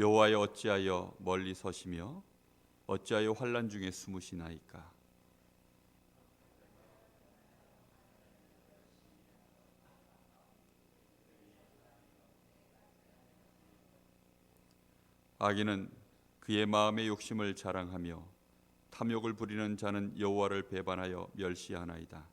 여호와여 어찌하여 멀리 서시며 어찌하여 환난 중에 숨으시나이까. 악인은 그의 마음의 욕심을 자랑하며 탐욕을 부리는 자는 여호와를 배반하여 멸시하나이다.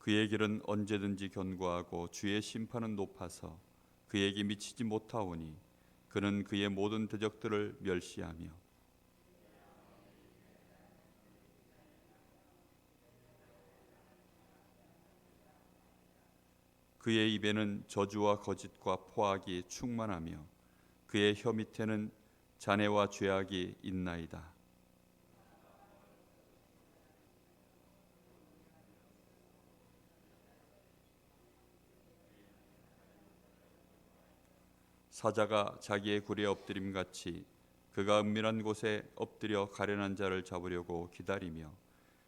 그의 길은 언제든지 견고하고 주의 심판은 높아서 그에게 미치지 못하오니 그는 그의 모든 대적들을 멸시하며 그의 입에는 저주와 거짓과 포악이 충만하며 그의 혀 밑에는 잔해와 죄악이 있나이다. 사자가 자기의 굴에 엎드림같이 그가 은밀한 곳에 엎드려 가련한 자를 잡으려고 기다리며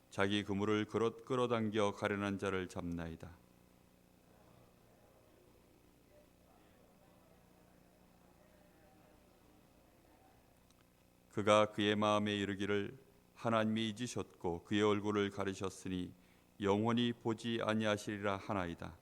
자기 그물을 끌어당겨 가련한 자를 잡나이다. 그가 그의 마음에 이르기를 하나님이 잊으셨고 그의 얼굴을 가리셨으니 영원히 보지 아니하시리라 하나이다.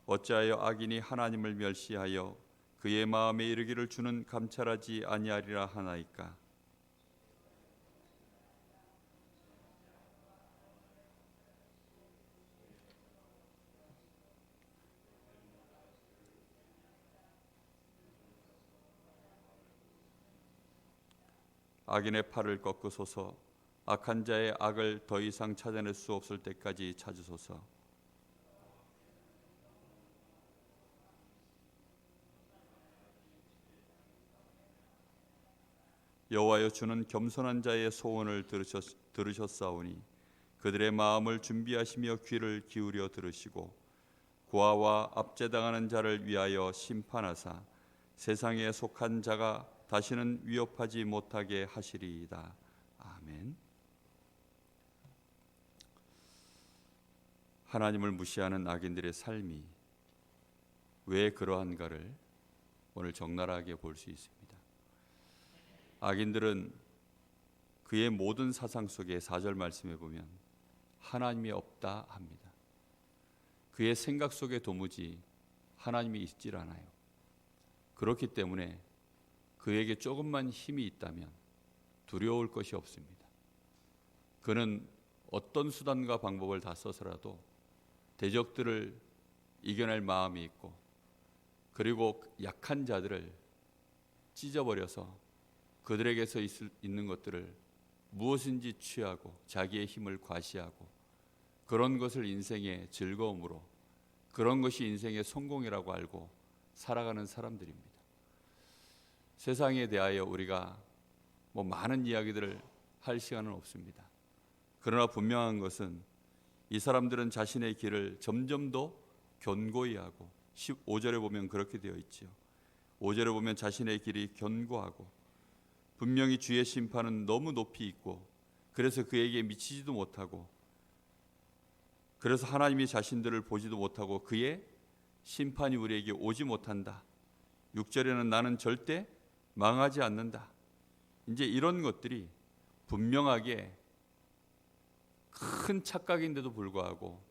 어찌하여 악인이 하나님을 멸시하여 그의 마음에 이르기를 주는 감찰하지 아니하리라 하나이까. 악인의 팔을 꺾으소서. 악한 자의 악을 더 이상 찾아낼 수 없을 때까지 찾으소서. 여호와여 주는 겸손한 자의 소원을 들으셨사오니 그들의 마음을 준비하시며 귀를 기울여 들으시고 고아와 압제당하는 자를 위하여 심판하사 세상에 속한 자가 다시는 위협하지 못하게 하시리이다. 아멘. 하나님을 무시하는 악인들의 삶이 왜 그러한가를 오늘 적나라하게 볼 수 있습니다. 악인들은 그의 모든 사상 속에 4절 말씀에 보면 하나님이 없다 합니다. 그의 생각 속에 도무지 하나님이 있질 않아요. 그렇기 때문에 그에게 조금만 힘이 있다면 두려울 것이 없습니다. 그는 어떤 수단과 방법을 다 써서라도 대적들을 이겨낼 마음이 있고 그리고 약한 자들을 찢어버려서 그들에게서 있는 것들을 무엇인지 취하고 자기의 힘을 과시하고 그런 것을 인생의 즐거움으로 그런 것이 인생의 성공이라고 알고 살아가는 사람들입니다. 세상에 대하여 우리가 많은 이야기들을 할 시간은 없습니다. 그러나 분명한 것은 이 사람들은 자신의 길을 점점 더 견고히 하고 15절에 보면 그렇게 되어 있죠. 5절에 보면 자신의 길이 견고하고 분명히 주의 심판은 너무 높이 있고 그래서 그에게 미치지도 못하고 그래서 하나님이 자신들을 보지도 못하고 그의 심판이 우리에게 오지 못한다. 6절에는 나는 절대 망하지 않는다. 이제 이런 것들이 분명하게 큰 착각인데도 불구하고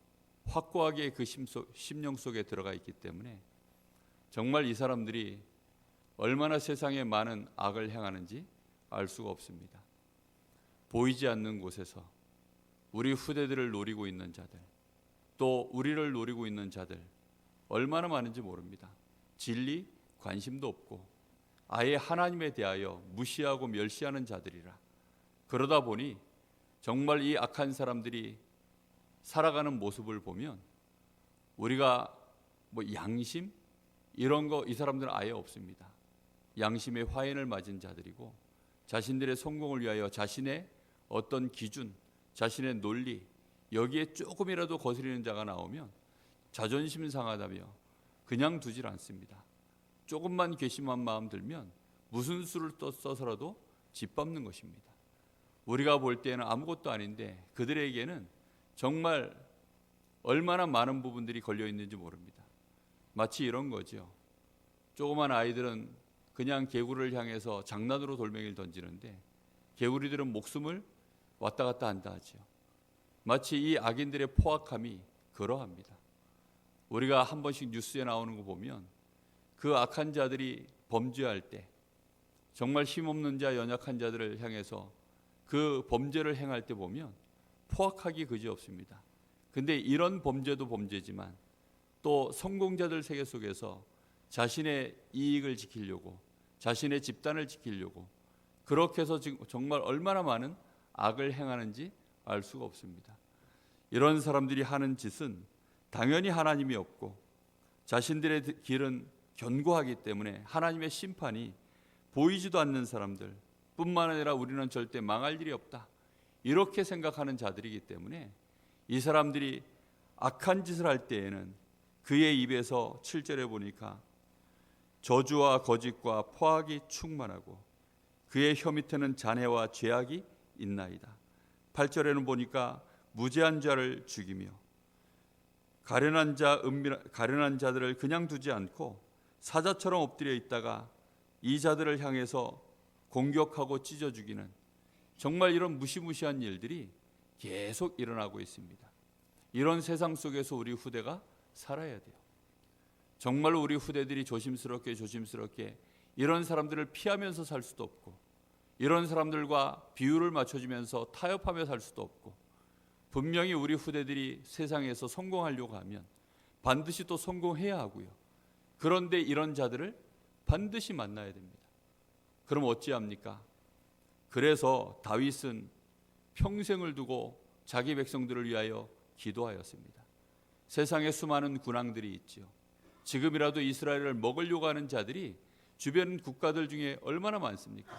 확고하게 그 심령 속에 들어가 있기 때문에 정말 이 사람들이 얼마나 세상에 많은 악을 행하는지 알 수가 없습니다. 보이지 않는 곳에서 우리 후대들을 노리고 있는 자들, 또 우리를 노리고 있는 자들 얼마나 많은지 모릅니다. 진리 관심도 없고 아예 하나님에 대하여 무시하고 멸시하는 자들이라. 그러다 보니 정말 이 악한 사람들이 살아가는 모습을 보면 우리가 양심 이런 거 이 사람들은 아예 없습니다. 양심의 화인을 맞은 자들이고 자신들의 성공을 위하여 자신의 어떤 기준, 자신의 논리 여기에 조금이라도 거스리는 자가 나오면 자존심 상하다며 그냥 두질 않습니다. 조금만 괘씸한 마음 들면 무슨 수를 써서라도 짓밟는 것입니다. 우리가 볼 때는 아무것도 아닌데 그들에게는 정말 얼마나 많은 부분들이 걸려 있는지 모릅니다. 마치 이런 거죠. 조그만 아이들은 그냥 개구리를 향해서 장난으로 돌멩이를 던지는데 개구리들은 목숨을 왔다 갔다 한다 하죠. 마치 이 악인들의 포악함이 그러합니다. 우리가 한 번씩 뉴스에 나오는 거 보면 그 악한 자들이 범죄할 때 정말 힘없는 자, 연약한 자들을 향해서 그 범죄를 행할 때 보면 포악하기 그지없습니다. 근데 이런 범죄도 범죄지만 또 성공자들 세계 속에서 자신의 이익을 지키려고, 자신의 집단을 지키려고 그렇게 해서 정말 얼마나 많은 악을 행하는지 알 수가 없습니다. 이런 사람들이 하는 짓은 당연히 하나님이 없고 자신들의 길은 견고하기 때문에 하나님의 심판이 보이지도 않는 사람들 뿐만 아니라 우리는 절대 망할 일이 없다, 이렇게 생각하는 자들이기 때문에 이 사람들이 악한 짓을 할 때에는 그의 입에서 7절에 보니까 저주와 거짓과 포악이 충만하고 그의 혀 밑에는 잔해와 죄악이 있나이다. 8절에는 보니까 무죄한 자를 죽이며 가련한 자들을 그냥 두지 않고 사자처럼 엎드려 있다가 이 자들을 향해서 공격하고 찢어 죽이는, 정말 이런 무시무시한 일들이 계속 일어나고 있습니다. 이런 세상 속에서 우리 후대가 살아야 돼요. 정말로 우리 후대들이 조심스럽게 이런 사람들을 피하면서 살 수도 없고 이런 사람들과 비율을 맞춰주면서 타협하며 살 수도 없고, 분명히 우리 후대들이 세상에서 성공하려고 하면 반드시 또 성공해야 하고요. 그런데 이런 자들을 반드시 만나야 됩니다. 그럼 어찌합니까? 그래서 다윗은 평생을 두고 자기 백성들을 위하여 기도하였습니다. 세상에 수많은 군왕들이 있죠. 지금이라도 이스라엘을 먹으려고 하는 자들이 주변 국가들 중에 얼마나 많습니까?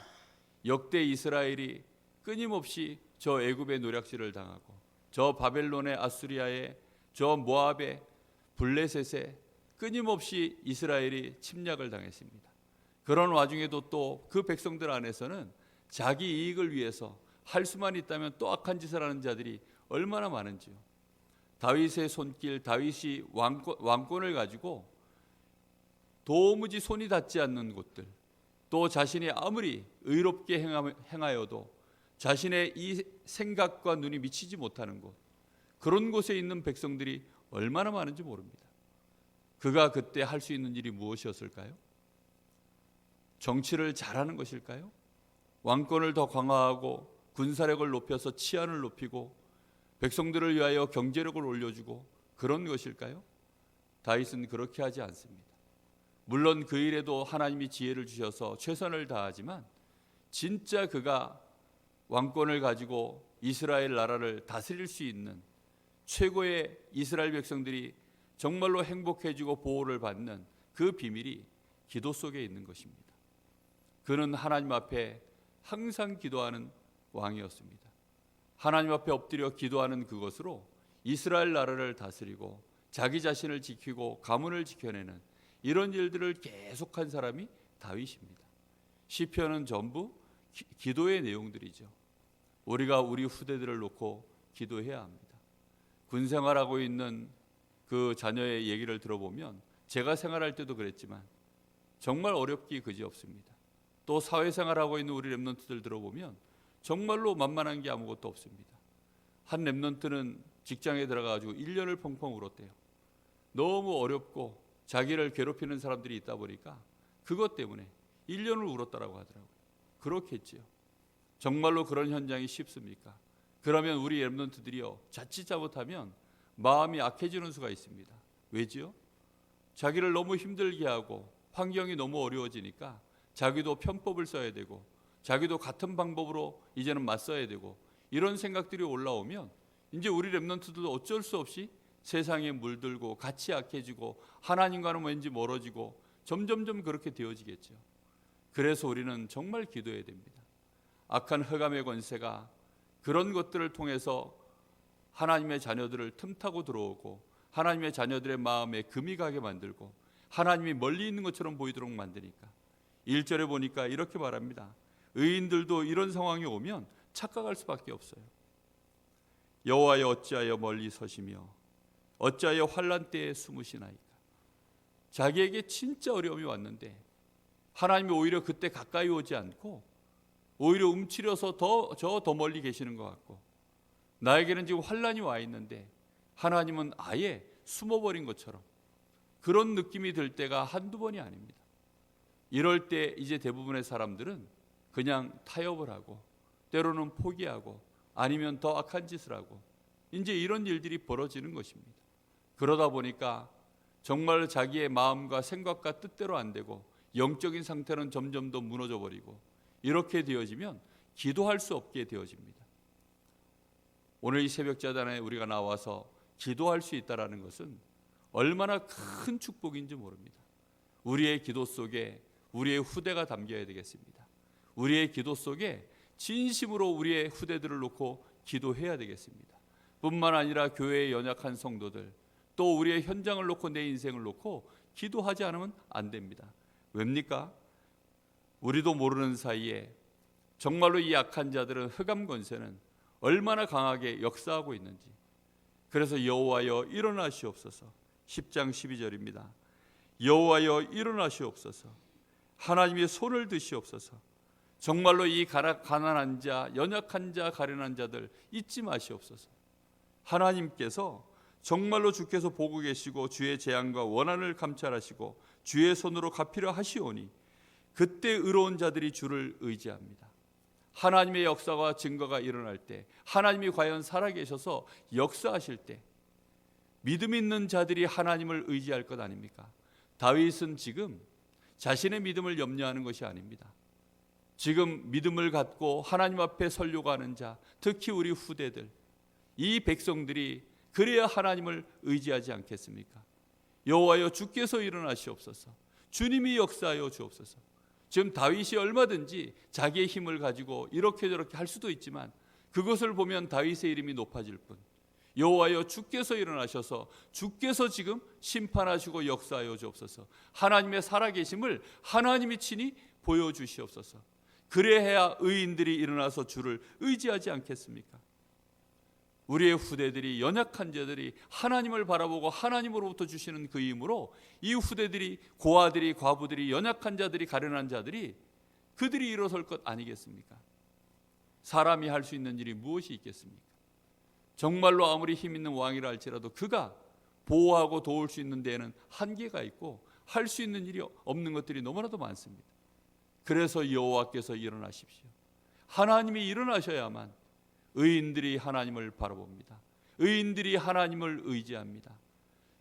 역대 이스라엘이 끊임없이 저 애굽의 노략질을 당하고 저 바벨론의, 아수리아의, 저 모압의, 블레셋에 끊임없이 이스라엘이 침략을 당했습니다. 그런 와중에도 또 그 백성들 안에서는 자기 이익을 위해서 할 수만 있다면 또 악한 짓을 하는 자들이 얼마나 많은지요. 다윗의 손길, 다윗이 왕권을 가지고 도무지 손이 닿지 않는 곳들, 또 자신이 아무리 의롭게 행하여도 자신의 이 생각과 눈이 미치지 못하는 곳, 그런 곳에 있는 백성들이 얼마나 많은지 모릅니다. 그가 그때 할 수 있는 일이 무엇이었을까요? 정치를 잘하는 것일까요? 왕권을 더 강화하고 군사력을 높여서 치안을 높이고 백성들을 위하여 경제력을 올려주고 그런 것일까요? 다윗은 그렇게 하지 않습니다. 물론 그 일에도 하나님이 지혜를 주셔서 최선을 다하지만 진짜 그가 왕권을 가지고 이스라엘 나라를 다스릴 수 있는 최고의 이스라엘 백성들이 정말로 행복해지고 보호를 받는 그 비밀이 기도 속에 있는 것입니다. 그는 하나님 앞에 항상 기도하는 왕이었습니다. 하나님 앞에 엎드려 기도하는 그것으로 이스라엘 나라를 다스리고 자기 자신을 지키고 가문을 지켜내는 이런 일들을 계속한 사람이 다윗입니다. 시편은 전부 기도의 내용들이죠. 우리가 우리 후대들을 놓고 기도해야 합니다. 군 생활하고 있는 그 자녀의 얘기를 들어보면 제가 생활할 때도 그랬지만 정말 어렵기 그지없습니다. 또 사회생활하고 있는 우리 랩런트들 들어보면 정말로 만만한 게 아무것도 없습니다. 한 랩런트는 직장에 들어가가지고 1년을 펑펑 울었대요. 너무 어렵고 자기를 괴롭히는 사람들이 있다 보니까 그것 때문에 1년을 울었다라고 하더라고요. 그렇겠지요. 정말로 그런 현장이 쉽습니까? 그러면 우리 랩런트들이요, 자칫 잘못하면 마음이 악해지는 수가 있습니다. 왜지요? 자기를 너무 힘들게 하고 환경이 너무 어려워지니까 자기도 편법을 써야 되고 자기도 같은 방법으로 이제는 맞서야 되고 이런 생각들이 올라오면 이제 우리 랩런트들도 어쩔 수 없이 세상에 물들고 같이 약해지고 하나님과는 왠지 멀어지고 점점점 그렇게 되어지겠죠. 그래서 우리는 정말 기도해야 됩니다. 악한 흑암의 권세가 그런 것들을 통해서 하나님의 자녀들을 틈타고 들어오고 하나님의 자녀들의 마음에 금이 가게 만들고 하나님이 멀리 있는 것처럼 보이도록 만드니까 1절에 보니까 이렇게 말합니다. 의인들도 이런 상황이 오면 착각할 수밖에 없어요. 여호와여 어찌하여 멀리 서시며 어찌하여 환난 때에 숨으시나이까. 자기에게 진짜 어려움이 왔는데 하나님이 오히려 그때 가까이 오지 않고 오히려 움츠려서 더 멀리 계시는 것 같고, 나에게는 지금 환난이 와 있는데 하나님은 아예 숨어버린 것처럼 그런 느낌이 들 때가 한두 번이 아닙니다. 이럴 때 이제 대부분의 사람들은 그냥 타협을 하고 때로는 포기하고 아니면 더 악한 짓을 하고 이제 이런 일들이 벌어지는 것입니다. 그러다 보니까 정말 자기의 마음과 생각과 뜻대로 안 되고 영적인 상태는 점점 더 무너져 버리고, 이렇게 되어지면 기도할 수 없게 되어집니다. 오늘 이 새벽자단에 우리가 나와서 기도할 수 있다는 것은 얼마나 큰 축복인지 모릅니다. 우리의 기도 속에 우리의 후대가 담겨야 되겠습니다. 우리의 기도 속에 진심으로 우리의 후대들을 놓고 기도해야 되겠습니다. 뿐만 아니라 교회의 연약한 성도들, 또 우리의 현장을 놓고 내 인생을 놓고 기도하지 않으면 안 됩니다. 왜입니까? 우리도 모르는 사이에 정말로 이 약한 자들은, 흑암 권세는 얼마나 강하게 역사하고 있는지. 그래서 여호와여 일어나시옵소서. 10장 12절입니다. 여호와여 일어나시옵소서. 하나님의 손을 드시옵소서. 정말로 이 가난한 자, 연약한 자, 가련한 자들 잊지 마시옵소서. 하나님께서 정말로 주께서 보고 계시고 주의 재앙과 원한을 감찰하시고 주의 손으로 갚으려 하시오니 그때 의로운 자들이 주를 의지합니다. 하나님의 역사와 증거가 일어날 때, 하나님이 과연 살아계셔서 역사하실 때 믿음 있는 자들이 하나님을 의지할 것 아닙니까? 다윗은 지금 자신의 믿음을 염려하는 것이 아닙니다. 지금 믿음을 갖고 하나님 앞에 서려고 하는 자, 특히 우리 후대들, 이 백성들이 그래야 하나님을 의지하지 않겠습니까? 여호와여 주께서 일어나시옵소서. 주님이 역사하여 주옵소서. 지금 다윗이 얼마든지 자기의 힘을 가지고 이렇게 저렇게 할 수도 있지만 그것을 보면 다윗의 이름이 높아질 뿐, 여호와여 주께서 일어나셔서 주께서 지금 심판하시고 역사하여 주옵소서. 하나님의 살아계심을 하나님이 친히 보여주시옵소서. 그래야 의인들이 일어나서 주를 의지하지 않겠습니까? 우리의 후대들이, 연약한 자들이 하나님을 바라보고 하나님으로부터 주시는 그 힘으로 이 후대들이, 고아들이, 과부들이, 연약한 자들이, 가련한 자들이, 그들이 일어설 것 아니겠습니까? 사람이 할 수 있는 일이 무엇이 있겠습니까? 정말로 아무리 힘 있는 왕이라 할지라도 그가 보호하고 도울 수 있는 데에는 한계가 있고 할 수 있는 일이 없는 것들이 너무나도 많습니다. 그래서 여호와께서 일어나십시오. 하나님이 일어나셔야만 의인들이 하나님을 바라봅니다. 의인들이 하나님을 의지합니다.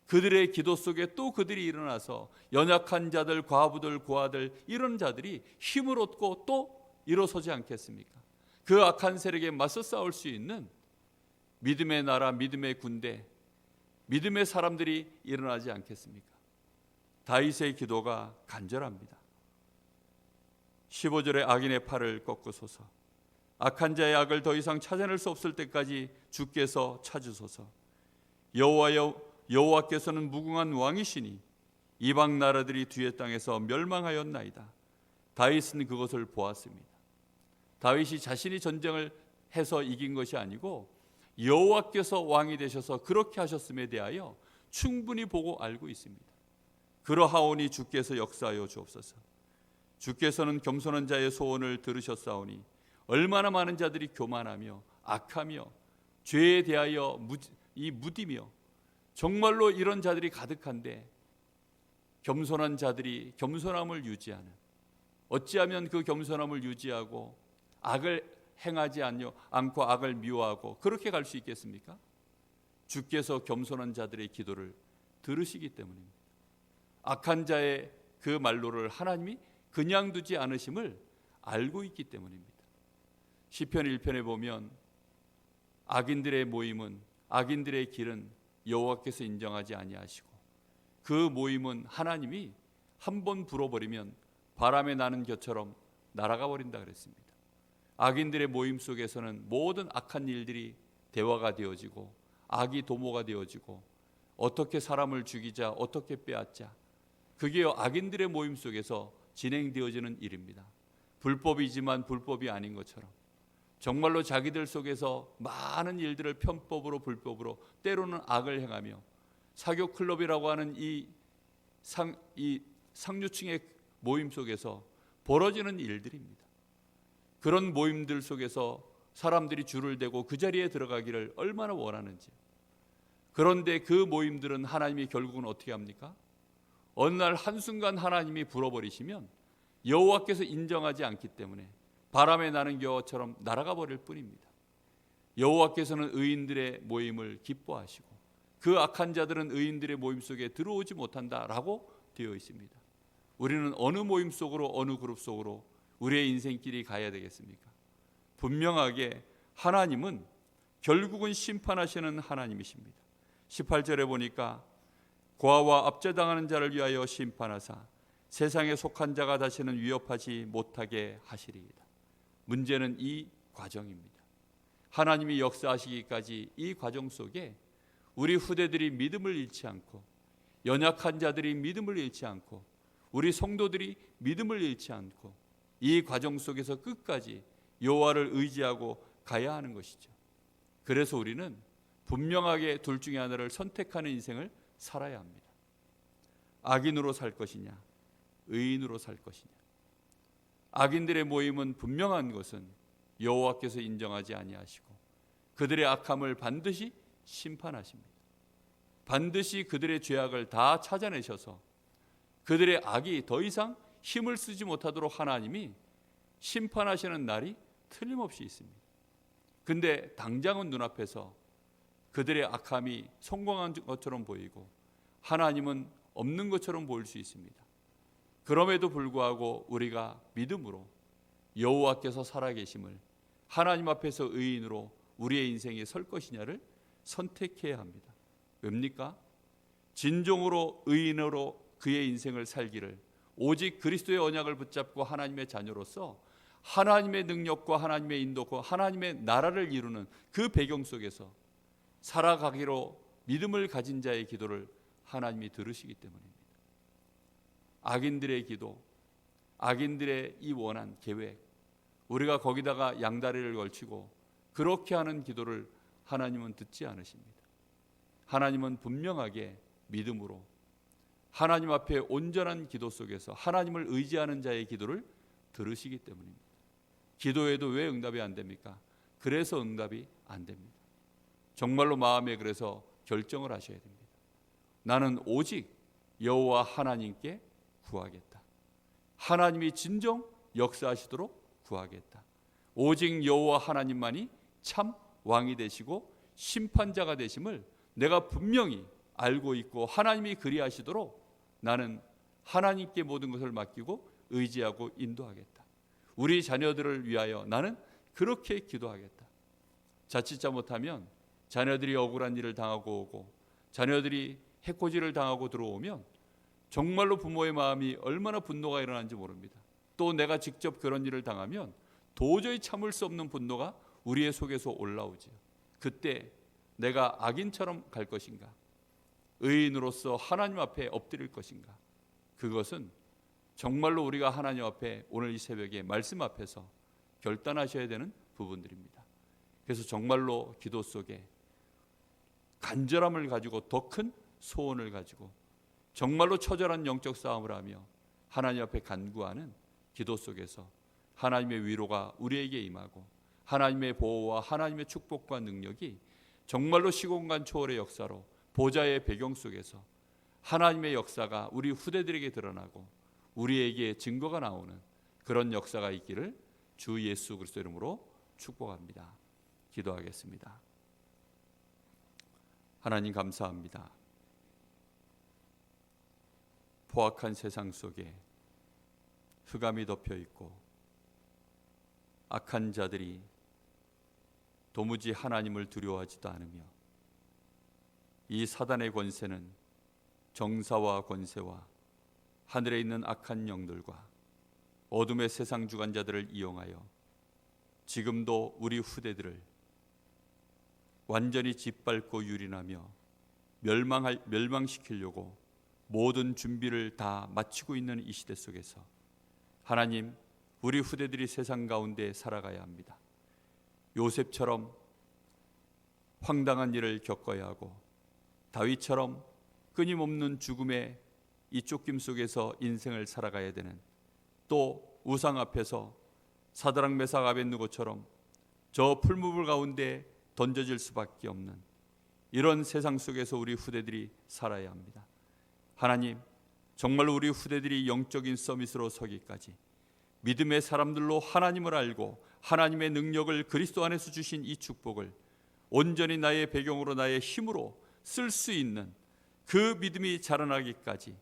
그들의 기도 속에 또 그들이 일어나서 연약한 자들, 과부들, 고아들, 이런 자들이 힘을 얻고 또 일어서지 않겠습니까? 그 악한 세력에 맞서 싸울 수 있는 믿음의 나라, 믿음의 군대, 믿음의 사람들이 일어나지 않겠습니까? 다윗의 기도가 간절합니다. 15절에 악인의 팔을 꺾으소서. 악한 자의 악을 더 이상 찾아낼 수 없을 때까지 주께서 찾으소서. 여호와여, 여호와께서는 무궁한 왕이시니 이방 나라들이 뒤의 땅에서 멸망하였나이다. 다윗은 그것을 보았습니다. 다윗이 자신이 전쟁을 해서 이긴 것이 아니고 여호와께서 왕이 되셔서 그렇게 하셨음에 대하여 충분히 보고 알고 있습니다. 그러하오니 주께서 역사하여 주옵소서. 주께서는 겸손한 자의 소원을 들으셨사오니 얼마나 많은 자들이 교만하며 악하며 죄에 대하여 무디며 정말로 이런 자들이 가득한데 겸손한 자들이 겸손함을 유지하는, 어찌하면 그 겸손함을 유지하고 악을 행하지 않고 악을 미워하고 그렇게 갈 수 있겠습니까? 주께서 겸손한 자들의 기도를 들으시기 때문입니다. 악한 자의 그 말로를 하나님이 그냥 두지 않으심을 알고 있기 때문입니다. 시편 1편에 보면 악인들의 모임은, 악인들의 길은 여호와께서 인정하지 아니하시고 그 모임은 하나님이 한번 불어버리면 바람에 나는 겨처럼 날아가 버린다 그랬습니다. 악인들의 모임 속에서는 모든 악한 일들이 대화가 되어지고 악이 도모가 되어지고 어떻게 사람을 죽이자, 어떻게 빼앗자, 그게 악인들의 모임 속에서 진행되어지는 일입니다. 불법이지만 불법이 아닌 것처럼 정말로 자기들 속에서 많은 일들을 편법으로 불법으로 때로는 악을 행하며 사교 클럽이라고 하는 이 상류층의 모임 속에서 벌어지는 일들입니다. 그런 모임들 속에서 사람들이 줄을 대고 그 자리에 들어가기를 얼마나 원하는지. 그런데 그 모임들은 하나님이 결국은 어떻게 합니까? 어느 날 한순간 하나님이 불어버리시면 여호와께서 인정하지 않기 때문에 바람에 나는 겨처럼 날아가 버릴 뿐입니다. 여호와께서는 의인들의 모임을 기뻐하시고 그 악한 자들은 의인들의 모임 속에 들어오지 못한다라고 되어 있습니다. 우리는 어느 모임 속으로 어느 그룹 속으로 우리의 인생길이 가야 되겠습니까? 분명하게 하나님은 결국은 심판하시는 하나님이십니다. 18절에 보니까 고아와 압제당하는 자를 위하여 심판하사 세상에 속한 자가 다시는 위협하지 못하게 하시리이다. 문제는 이 과정입니다. 하나님이 역사하시기까지 이 과정 속에 우리 후대들이 믿음을 잃지 않고 연약한 자들이 믿음을 잃지 않고 우리 성도들이 믿음을 잃지 않고 이 과정 속에서 끝까지 여호와를 의지하고 가야 하는 것이죠. 그래서 우리는 분명하게 둘 중에 하나를 선택하는 인생을 살아야 합니다. 악인으로 살 것이냐, 의인으로 살 것이냐. 악인들의 모임은 분명한 것은 여호와께서 인정하지 아니하시고 그들의 악함을 반드시 심판하십니다. 반드시 그들의 죄악을 다 찾아내셔서 그들의 악이 더 이상 힘을 쓰지 못하도록 하나님이 심판하시는 날이 틀림없이 있습니다. 근데 당장은 눈앞에서 그들의 악함이 성공한 것처럼 보이고 하나님은 없는 것처럼 보일 수 있습니다. 그럼에도 불구하고 우리가 믿음으로 여호와께서 살아계심을 하나님 앞에서 의인으로 우리의 인생에 설 것이냐를 선택해야 합니다. 왜입니까? 진정으로 의인으로 그의 인생을 살기를 오직 그리스도의 언약을 붙잡고 하나님의 자녀로서 하나님의 능력과 하나님의 인도과 하나님의 나라를 이루는 그 배경 속에서 살아가기로 믿음을 가진 자의 기도를 하나님이 들으시기 때문입니다. 악인들의 기도, 악인들의 이 원한 계획, 우리가 거기다가 양다리를 걸치고 그렇게 하는 기도를 하나님은 듣지 않으십니다. 하나님은 분명하게 믿음으로 하나님 앞에 온전한 기도 속에서 하나님을 의지하는 자의 기도를 들으시기 때문입니다. 기도해도 왜 응답이 안 됩니까? 그래서 응답이 안 됩니다. 정말로 마음에 그래서 결정을 하셔야 됩니다. 나는 오직 여호와 하나님께 구하겠다. 하나님이 진정 역사하시도록 구하겠다. 오직 여호와 하나님만이 참 왕이 되시고 심판자가 되심을 내가 분명히 알고 있고 하나님이 그리하시도록 나는 하나님께 모든 것을 맡기고 의지하고 인도하겠다. 우리 자녀들을 위하여 나는 그렇게 기도하겠다. 자칫 잘못하면 자녀들이 억울한 일을 당하고 오고 자녀들이 해코지를 당하고 들어오면 정말로 부모의 마음이 얼마나 분노가 일어나는지 모릅니다. 또 내가 직접 그런 일을 당하면 도저히 참을 수 없는 분노가 우리의 속에서 올라오지요. 그때 내가 악인처럼 갈 것인가? 의인으로서 하나님 앞에 엎드릴 것인가? 그것은 정말로 우리가 하나님 앞에 오늘 이 새벽에 말씀 앞에서 결단하셔야 되는 부분들입니다. 그래서 정말로 기도 속에 간절함을 가지고 더 큰 소원을 가지고 정말로 처절한 영적 싸움을 하며 하나님 앞에 간구하는 기도 속에서 하나님의 위로가 우리에게 임하고 하나님의 보호와 하나님의 축복과 능력이 정말로 시공간 초월의 역사로 보좌의 배경 속에서 하나님의 역사가 우리 후대들에게 드러나고 우리에게 증거가 나오는 그런 역사가 있기를 주 예수 그리스도 이름으로 축복합니다. 기도하겠습니다. 하나님 감사합니다. 포악한 세상 속에 흑암이 덮여 있고 악한 자들이 도무지 하나님을 두려워하지도 않으며 이 사단의 권세는 정사와 권세와 하늘에 있는 악한 영들과 어둠의 세상 주관자들을 이용하여 지금도 우리 후대들을 완전히 짓밟고 유린하며 멸망시키려고 모든 준비를 다 마치고 있는 이 시대 속에서 하나님, 우리 후대들이 세상 가운데 살아가야 합니다. 요셉처럼 황당한 일을 겪어야 하고 다윗처럼 끊임없는 죽음의 이 쫓김 속에서 인생을 살아가야 되는, 또 우상 앞에서 사드락 메삭 아벳느고처럼 저 풀무불 가운데 던져질 수밖에 없는 이런 세상 속에서 우리 후대들이 살아야 합니다. 하나님, 정말 우리 후대들이 영적인 서밋으로 서기까지 믿음의 사람들로 하나님을 알고 하나님의 능력을 그리스도 안에서 주신 이 축복을 온전히 나의 배경으로 나의 힘으로 쓸 수 있는 그 믿음이 자라나기까지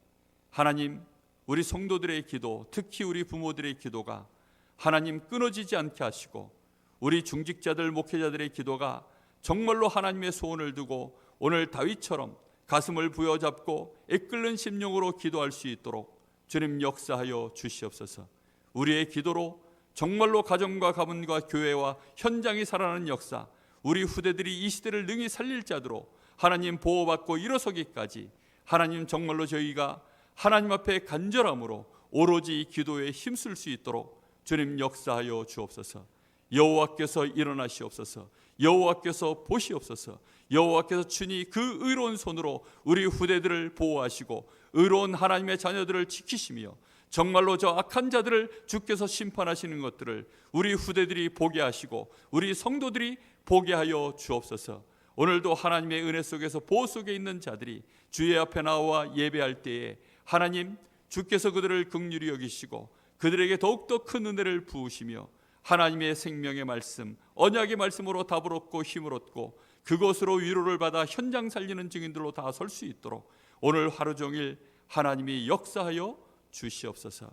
하나님, 우리 성도들의 기도, 특히 우리 부모들의 기도가 하나님 끊어지지 않게 하시고 우리 중직자들, 목회자들의 기도가 정말로 하나님의 소원을 두고 오늘 다윗처럼 가슴을 부여잡고 애끓는 심령으로 기도할 수 있도록 주님 역사하여 주시옵소서. 우리의 기도로 정말로 가정과 가문과 교회와 현장이 살아나는 역사, 우리 후대들이 이 시대를 능히 살릴 자들로 하나님 보호받고 일어서기까지 하나님, 정말로 저희가 하나님 앞에 간절함으로 오로지 기도에 힘쓸 수 있도록 주님 역사하여 주옵소서. 여호와께서 일어나시옵소서. 여호와께서 보시옵소서. 여호와께서 친히 그 의로운 손으로 우리 후대들을 보호하시고 의로운 하나님의 자녀들을 지키시며 정말로 저 악한 자들을 주께서 심판하시는 것들을 우리 후대들이 보게 하시고 우리 성도들이 보게 하여 주옵소서. 오늘도 하나님의 은혜 속에서 보호 속에 있는 자들이 주의 앞에 나와 예배할 때에 하나님, 주께서 그들을 긍휼히 여기시고 그들에게 더욱더 큰 은혜를 부으시며 하나님의 생명의 말씀, 언약의 말씀으로 답을 얻고 힘을 얻고 그것으로 위로를 받아 현장 살리는 증인들로 다 설 수 있도록 오늘 하루 종일 하나님이 역사하여 주시옵소서.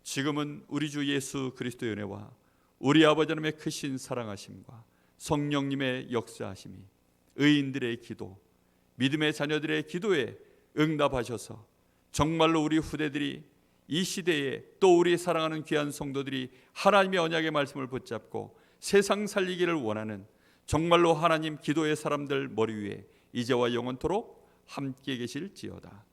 지금은 우리 주 예수 그리스도의 은혜와 우리 아버지 하나님의 크신 사랑하심과 성령님의 역사하심이 의인들의 기도, 믿음의 자녀들의 기도에 응답하셔서 정말로 우리 후대들이 이 시대에 또 우리 사랑하는 귀한 성도들이 하나님의 언약의 말씀을 붙잡고 세상 살리기를 원하는 정말로 하나님 기도의 사람들 머리 위에 이제와 영원토록 함께 계실지어다.